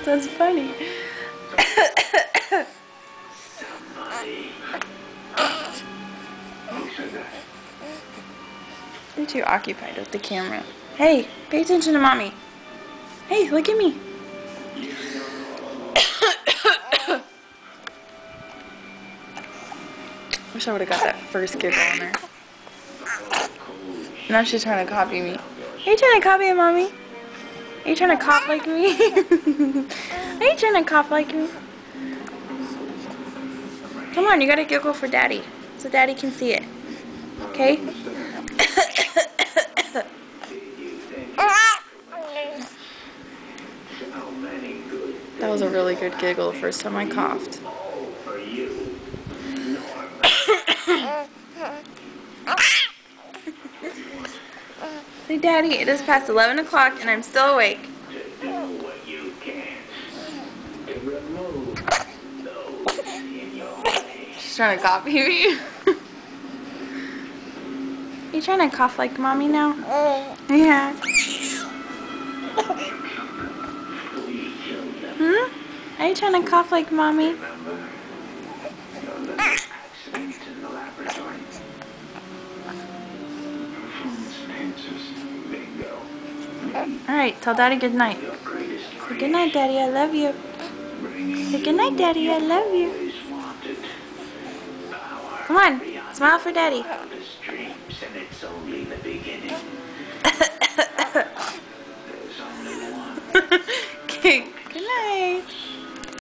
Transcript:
That's funny. You're too occupied with the camera. Hey, pay attention to mommy. Hey, look at me. Wish I would have got that first giggle on her. Now she's trying to copy me. Are you trying to copy it, mommy? Are you trying to cough like me? Are you trying to cough like me? Come on, you gotta giggle for daddy, so daddy can see it. Okay? That was a really good giggle the first time I coughed. Say, Daddy, it is past 11 o'clock and I'm still awake. She's trying to copy me. You trying to cough like mommy now? Yeah. Are you trying to cough like mommy? Alright, tell Daddy good night. Say good night, Daddy, I love you. Say good night, Daddy, I love you. Come on, smile for Daddy. Okay, good night.